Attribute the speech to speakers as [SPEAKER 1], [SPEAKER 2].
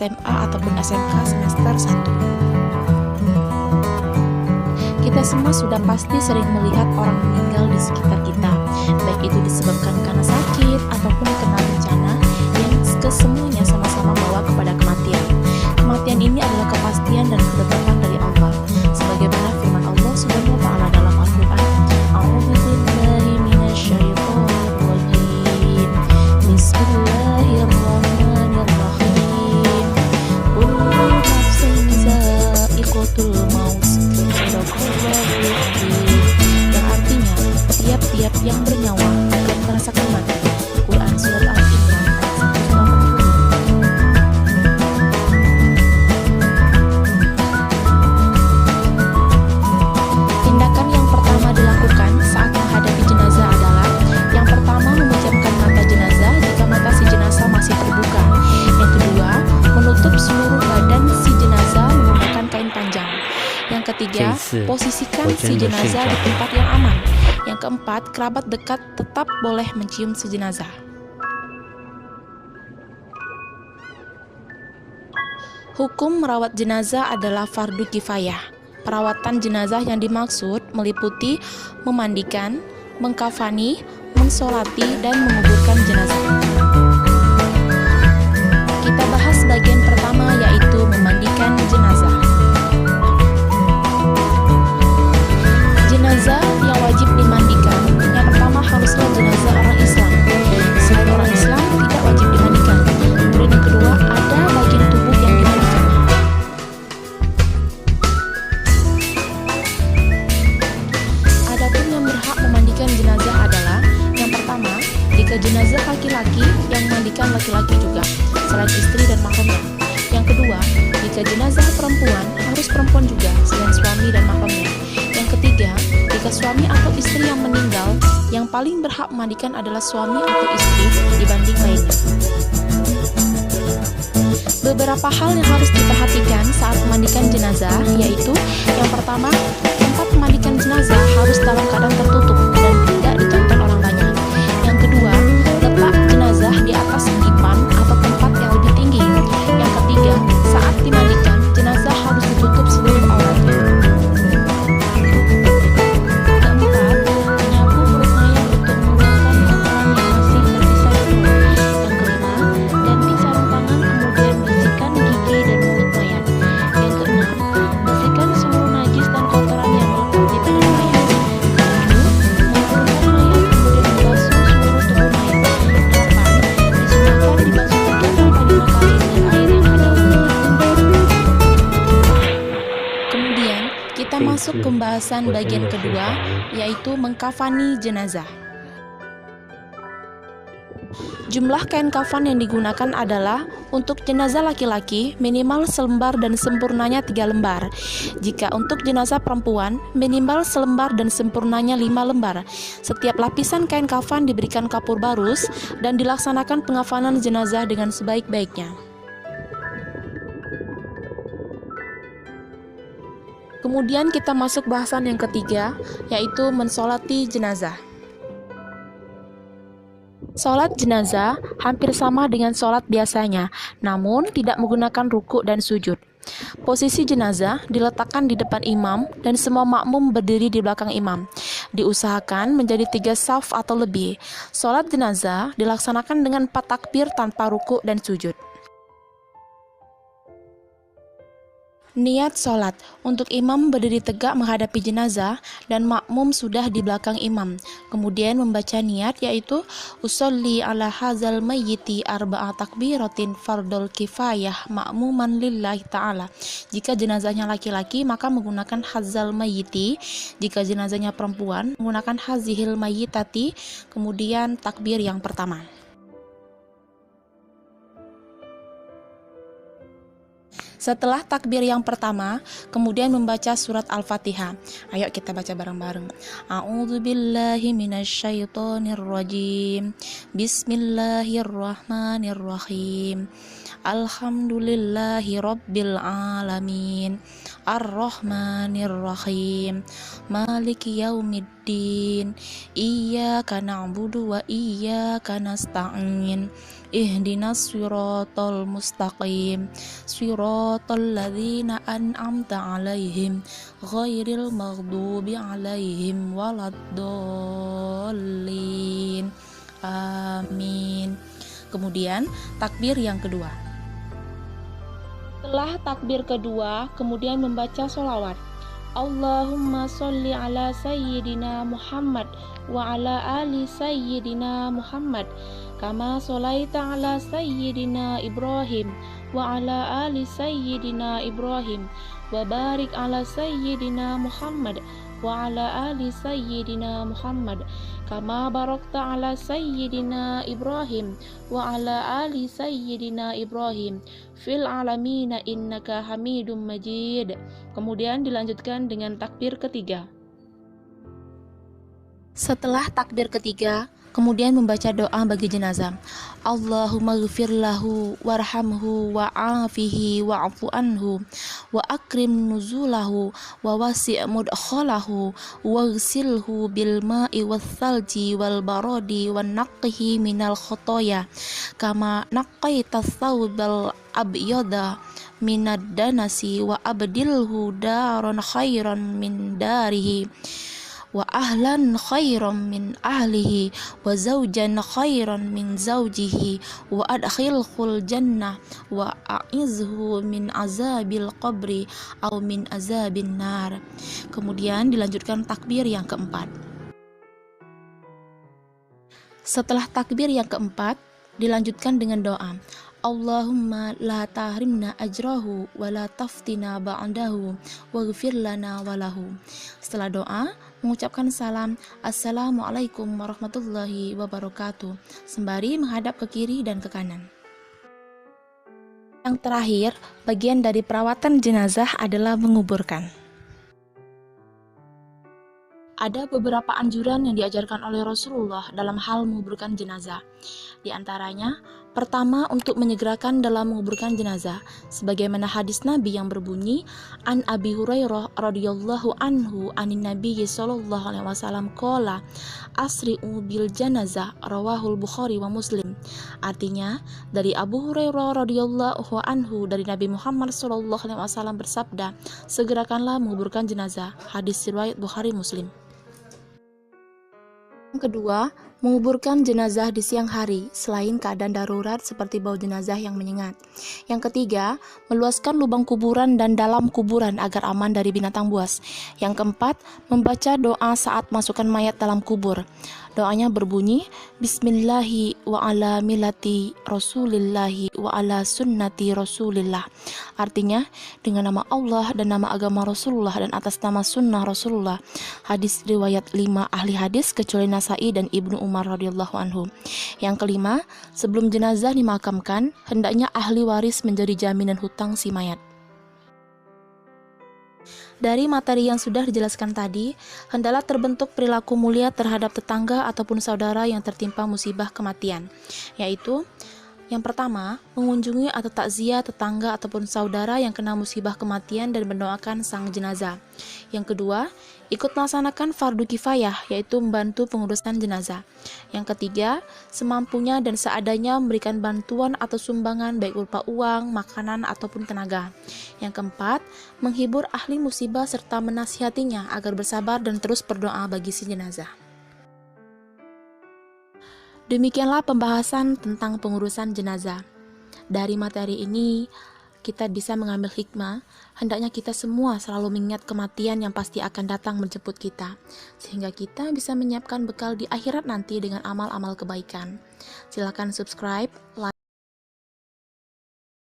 [SPEAKER 1] SMA ataupun SMK semester 1. Kita semua sudah pasti sering melihat orang meninggal di sekitar kita, baik itu disebabkan karena sakit ataupun kena bencana yang kesemuanya sama-sama membawa kepada kematian. Kematian ini adalah kepastian dan ketetapan dari Allah, sebagaimana firman Allah Subhanahu wa taala dalam Al-Qur'an, A'udzubillahi minasyaitonir rajim. Bismillahirrahmanirrahim. Kullu nafsin za'iqatul maut. Yang artinya tiap-tiap yang bernyawa akan merasakan mati. Quran Surat Al-Imran ayat 180. Tindakan yang pertama dilakukan saat menghadapi jenazah adalah: yang pertama, memejamkan mata jenazah jika mata si jenazah masih terbuka. Yang kedua, menutup seluruh badan si jenazah menggunakan kain panjang. Yang ketiga, posisikan si jenazah di tempat yang aman. Yang keempat, kerabat dekat tetap boleh mencium si jenazah. Hukum merawat jenazah adalah fardu kifayah. Perawatan jenazah yang dimaksud meliputi memandikan, mengkafani, mensolati, dan menguburkan jenazah. Kita bahas bagian pertama, yaitu memandikan jenazah. Jenazah yang wajib dimandikan, yang pertama haruslah jenazah orang Islam. Selain orang Islam tidak wajib dimandikan. Kemudian yang kedua, ada bagian tubuh yang dimandikan. Adapun yang berhak memandikan jenazah adalah: yang pertama, jika jenazah laki-laki, yang memandikan laki-laki juga, selain istri dan mahramnya. Yang kedua, jika jenazah perempuan, harus perempuan juga, selain suami dan mahramnya. Yang ketiga, jika suami atau istri yang meninggal, yang paling berhak memandikan adalah suami atau istri dibanding lainnya. Beberapa hal yang harus diperhatikan saat memandikan jenazah, yaitu: yang pertama, tempat memandikan jenazah harus dalam keadaan tertutup dan tidak ditonton orang banyak. Yang kedua, letak jenazah di atas dipan atau tempat yang lebih tinggi. Yang ketiga, saat dimandikan, jenazah harus ditutup seluruh auratnya. Masuk pembahasan bagian kedua, yaitu mengkafani jenazah. Jumlah kain kafan yang digunakan adalah: untuk jenazah laki-laki minimal selembar dan sempurnanya 3 lembar. Jika untuk jenazah perempuan minimal selembar dan sempurnanya 5 lembar. Setiap lapisan kain kafan diberikan kapur barus dan dilaksanakan pengafanan jenazah dengan sebaik-baiknya. Kemudian kita masuk bahasan yang ketiga, yaitu mensolati jenazah. Sholat jenazah hampir sama dengan sholat biasanya, namun tidak menggunakan ruku dan sujud. Posisi jenazah diletakkan di depan imam dan semua makmum berdiri di belakang imam. Diusahakan menjadi 3 shaf atau lebih. Sholat jenazah dilaksanakan dengan 4 takbir tanpa ruku dan sujud. Niat sholat: untuk imam berdiri tegak menghadapi jenazah dan makmum sudah di belakang imam. Kemudian membaca niat, yaitu usolli ala hazal mayyiti arba'a takbiratin fardul kifayah ma'muman lillahi ta'ala. Jika jenazahnya laki-laki maka menggunakan hazal mayyiti, jika jenazahnya perempuan menggunakan hazihil mayyitati. Kemudian takbir yang pertama. Setelah takbir yang pertama, kemudian membaca surat Al-Fatihah. Ayo kita baca bareng-bareng. A'udzubillahi minasyaitonir rajim. Bismillahirrahmanirrahim. Alhamdulillahi rabbil alamin. Ar-Rahmanir Rahim. Maliki yaumiddin. yaumiddin. Iyyaka na'budu wa iyyaka nasta'in. Ihdinas siratal mustaqim. Siratal ladzina an'amta 'alaihim ghairil maghdubi 'alaihim waladdallin. Amin. Kemudian takbir yang kedua. Setelah takbir kedua, kemudian membaca sholawat. Allahumma sholli ala sayyidina Muhammad wa ala ali sayyidina Muhammad kama sholaita ala sayyidina Ibrahim wa ala ali sayyidina Ibrahim wa barik ala sayyidina Muhammad wa ala ali sayyidina Muhammad kama barakta ala sayyidina Ibrahim wa ala ali sayyidina Ibrahim fil alamina innaka hamidum majid. Kemudian dilanjutkan dengan takbir ketiga. Setelah takbir ketiga, kemudian membaca doa bagi jenazah. Allahumma ghfir lahu warhamhu wa'afihi wa'fu anhu wa akrim nuzulahu wa wasi' mudkhalahu waghsilhu bil ma'i wath thalji wal baradi wan naqqihi minal khotoya kama naqqaita thawbal abyada minad danasi wa abdilhu daron khairan min darihi wa ahlan khairan min ahlihi wa zawjan khairan min zawjihi wa adkhilhul jannah wa a'izhu min azabil qabri aw min azabin nar. Kemudian dilanjutkan takbir yang keempat. Setelah takbir yang keempat, dilanjutkan dengan doa. Allahumma la tahrimna ajrahu wa la taftina ba'dahu waghfir lana walahu. Setelah doa, mengucapkan salam Assalamualaikum warahmatullahi wabarakatuh sembari menghadap ke kiri dan ke kanan. Yang terakhir, bagian dari perawatan jenazah adalah menguburkan. Ada beberapa anjuran yang diajarkan oleh Rasulullah dalam hal menguburkan jenazah. Di antaranya, pertama, untuk menyegerakan dalam menguburkan jenazah, sebagaimana hadis Nabi yang berbunyi, An Abi Hurairah radhiyallahu anhu anin Nabi sallallahu alaihi wasallam qala asri'u bil janazah rawahul Bukhari wa Muslim. Artinya, dari Abu Hurairah radhiyallahu anhu dari Nabi Muhammad sallallahu alaihi wasallam bersabda, segerakanlah menguburkan jenazah. Hadis riwayat Bukhari Muslim. Yang kedua, menguburkan jenazah di siang hari selain keadaan darurat seperti bau jenazah yang menyengat. Yang ketiga, meluaskan lubang kuburan dan dalam kuburan agar aman dari binatang buas. Yang keempat, membaca doa saat masukkan mayat dalam kubur. Doanya berbunyi, Bismillahi wa ala milati rasulillahi wa ala sunnati rasulillah. Artinya, dengan nama Allah dan nama agama Rasulullah dan atas nama sunnah Rasulullah. Hadis riwayat 5 ahli hadis kecuali Nasai dan Ibnu Umar radhiyallahu anhu. Yang kelima, sebelum jenazah dimakamkan, hendaknya ahli waris menjadi jaminan hutang si mayat. Dari materi yang sudah dijelaskan tadi, hendaklah terbentuk perilaku mulia terhadap tetangga ataupun saudara yang tertimpa musibah kematian, yaitu yang pertama, mengunjungi atau takziah tetangga ataupun saudara yang kena musibah kematian dan mendoakan sang jenazah. Yang kedua, ikut melaksanakan fardu kifayah, yaitu membantu pengurusan jenazah. Yang ketiga, semampunya dan seadanya memberikan bantuan atau sumbangan baik berupa uang, makanan, ataupun tenaga. Yang keempat, menghibur ahli musibah serta menasihatinya agar bersabar dan terus berdoa bagi si jenazah. Demikianlah pembahasan tentang pengurusan jenazah. Dari materi ini, kita bisa mengambil hikmah, hendaknya kita semua selalu mengingat kematian yang pasti akan datang menjemput kita, sehingga kita bisa menyiapkan bekal di akhirat nanti dengan amal-amal kebaikan. Silakan subscribe, like,